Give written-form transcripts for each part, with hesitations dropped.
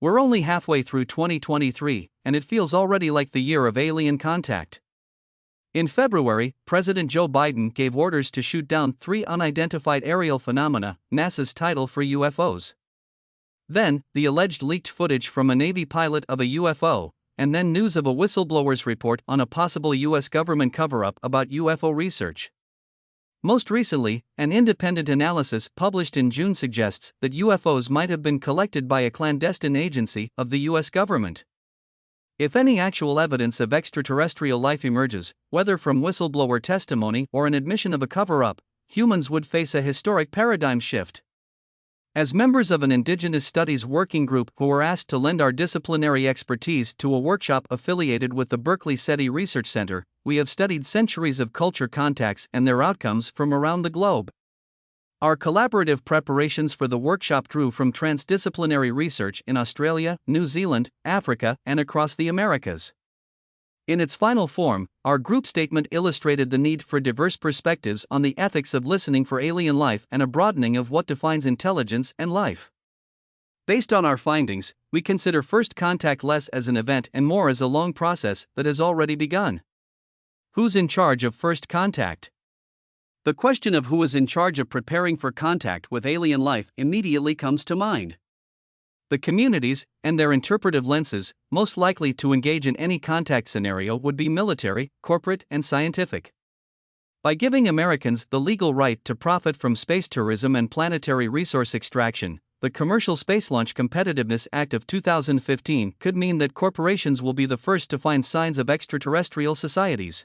We're only halfway through 2023, and it feels already like the year of alien contact. In February, President Joe Biden gave orders to shoot down 3 unidentified aerial phenomena, NASA's title for UFOs. Then, the alleged leaked footage from a Navy pilot of a UFO, and then news of a whistleblower's report on a possible U.S. government cover-up about UFO research. Most recently, an independent analysis published in June suggests that UFOs might have been collected by a clandestine agency of the U.S. government. If any actual evidence of extraterrestrial life emerges, whether from whistleblower testimony or an admission of a cover-up, humans would face a historic paradigm shift. As members of an Indigenous Studies working group who were asked to lend our disciplinary expertise to a workshop affiliated with the Berkeley SETI Research Center, we have studied centuries of culture contacts and their outcomes from around the globe. Our collaborative preparations for the workshop drew from transdisciplinary research in Australia, New Zealand, Africa, and across the Americas. In its final form, our group statement illustrated the need for diverse perspectives on the ethics of listening for alien life and a broadening of what defines intelligence and life. Based on our findings, we consider first contact less as an event and more as a long process that has already begun. Who's in charge of first contact? The question of who is in charge of preparing for contact with alien life immediately comes to mind. The communities, and their interpretive lenses, most likely to engage in any contact scenario would be military, corporate, and scientific. By giving Americans the legal right to profit from space tourism and planetary resource extraction, the Commercial Space Launch Competitiveness Act of 2015 could mean that corporations will be the first to find signs of extraterrestrial societies.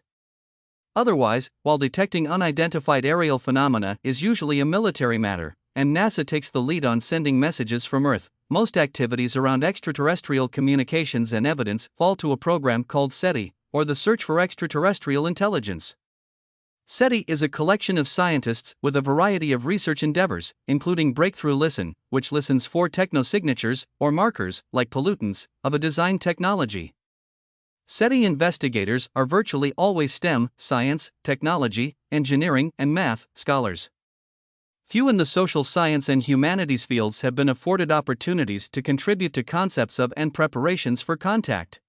Otherwise, while detecting unidentified aerial phenomena is usually a military matter, and NASA takes the lead on sending messages from Earth, most activities around extraterrestrial communications and evidence fall to a program called SETI, or the Search for Extraterrestrial Intelligence. SETI is a collection of scientists with a variety of research endeavors, including Breakthrough Listen, which listens for technosignatures, or markers, like pollutants, of a designed technology. SETI investigators are virtually always STEM, science, technology, engineering, and math scholars. Few in the social science and humanities fields have been afforded opportunities to contribute to concepts of and preparations for contact.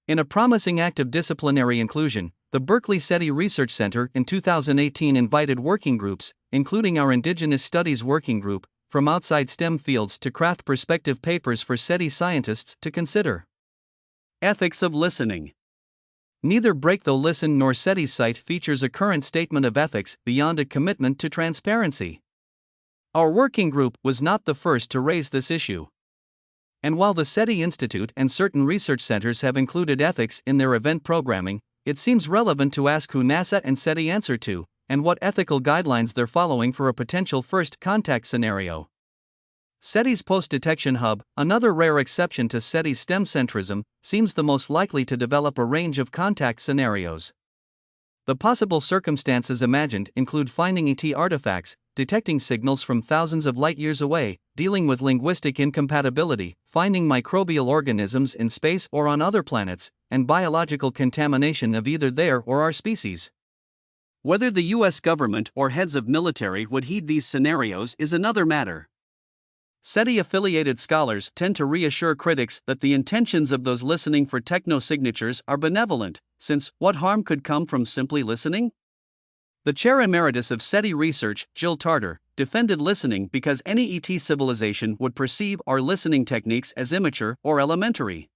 In a promising act of disciplinary inclusion, the Berkeley SETI Research Center in 2018 invited working groups, including our Indigenous Studies Working Group, from outside STEM fields to craft perspective papers for SETI scientists to consider. Ethics of listening. Neither Break the Listen nor SETI's site features a current statement of ethics beyond a commitment to transparency. Our working group was not the first to raise this issue. And while the SETI Institute and certain research centers have included ethics in their event programming, it seems relevant to ask who NASA and SETI answer to, and what ethical guidelines they're following for a potential first contact scenario. SETI's Post-Detection Hub, another rare exception to SETI's STEM centrism, seems the most likely to develop a range of contact scenarios. The possible circumstances imagined include finding ET artifacts, detecting signals from thousands of light-years away, dealing with linguistic incompatibility, finding microbial organisms in space or on other planets, and biological contamination of either their or our species. Whether the U.S. government or heads of military would heed these scenarios is another matter. SETI-affiliated scholars tend to reassure critics that the intentions of those listening for technosignatures are benevolent, since what harm could come from simply listening? The chair emeritus of SETI research, Jill Tarter, defended listening because any ET civilization would perceive our listening techniques as immature or elementary.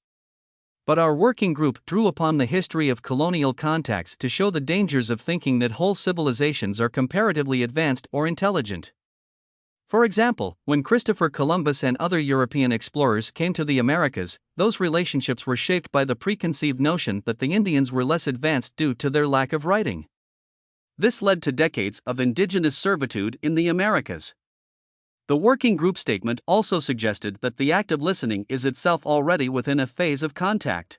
But our working group drew upon the history of colonial contacts to show the dangers of thinking that whole civilizations are comparatively advanced or intelligent. For example, when Christopher Columbus and other European explorers came to the Americas, those relationships were shaped by the preconceived notion that the Indians were less advanced due to their lack of writing. This led to decades of indigenous servitude in the Americas. The working group statement also suggested that the act of listening is itself already within a phase of contact.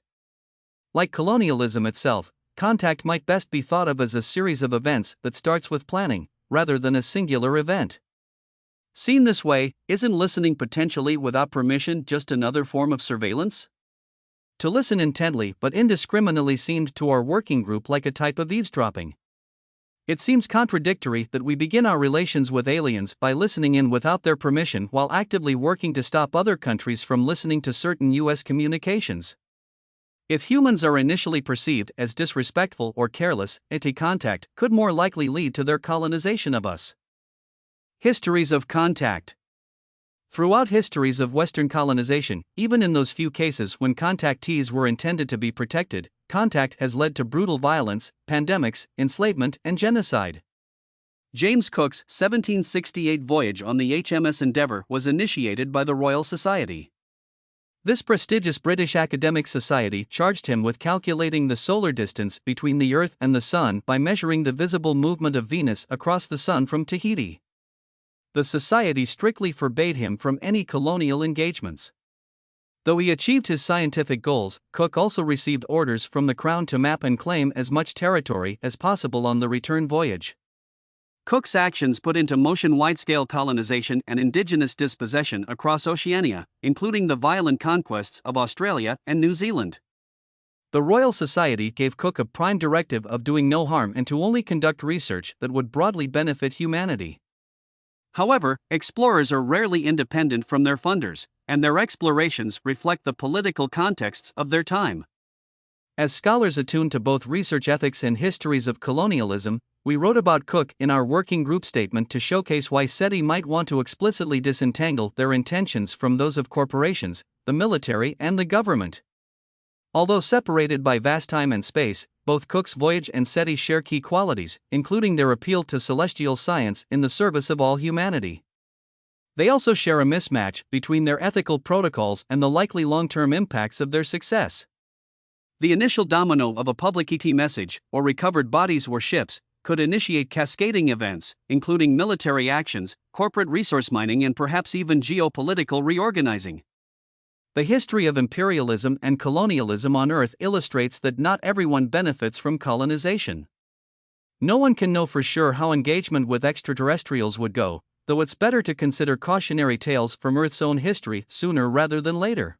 Like colonialism itself, contact might best be thought of as a series of events that starts with planning, rather than a singular event. Seen this way, isn't listening potentially without permission just another form of surveillance? To listen intently but indiscriminately seemed to our working group like a type of eavesdropping. It seems contradictory that we begin our relations with aliens by listening in without their permission while actively working to stop other countries from listening to certain U.S. communications. If humans are initially perceived as disrespectful or careless, anti-contact could more likely lead to their colonization of us. Histories of contact. Throughout histories of Western colonization, even in those few cases when contactees were intended to be protected, contact has led to brutal violence, pandemics, enslavement, and genocide. James Cook's 1768 voyage on the HMS Endeavour was initiated by the Royal Society. This prestigious British academic society charged him with calculating the solar distance between the Earth and the Sun by measuring the visible movement of Venus across the Sun from Tahiti. The society strictly forbade him from any colonial engagements. Though he achieved his scientific goals, Cook also received orders from the Crown to map and claim as much territory as possible on the return voyage. Cook's actions put into motion wide-scale colonization and indigenous dispossession across Oceania, including the violent conquests of Australia and New Zealand. The Royal Society gave Cook a prime directive of doing no harm and to only conduct research that would broadly benefit humanity. However, explorers are rarely independent from their funders, and their explorations reflect the political contexts of their time. As scholars attuned to both research ethics and histories of colonialism, we wrote about Cook in our working group statement to showcase why SETI might want to explicitly disentangle their intentions from those of corporations, the military, and the government. Although separated by vast time and space, both Cook's voyage and SETI share key qualities, including their appeal to celestial science in the service of all humanity. They also share a mismatch between their ethical protocols and the likely long-term impacts of their success. The initial domino of a public ET message, or recovered bodies or ships, could initiate cascading events, including military actions, corporate resource mining, and perhaps even geopolitical reorganizing. The history of imperialism and colonialism on Earth illustrates that not everyone benefits from colonization. No one can know for sure how engagement with extraterrestrials would go, though it's better to consider cautionary tales from Earth's own history sooner rather than later.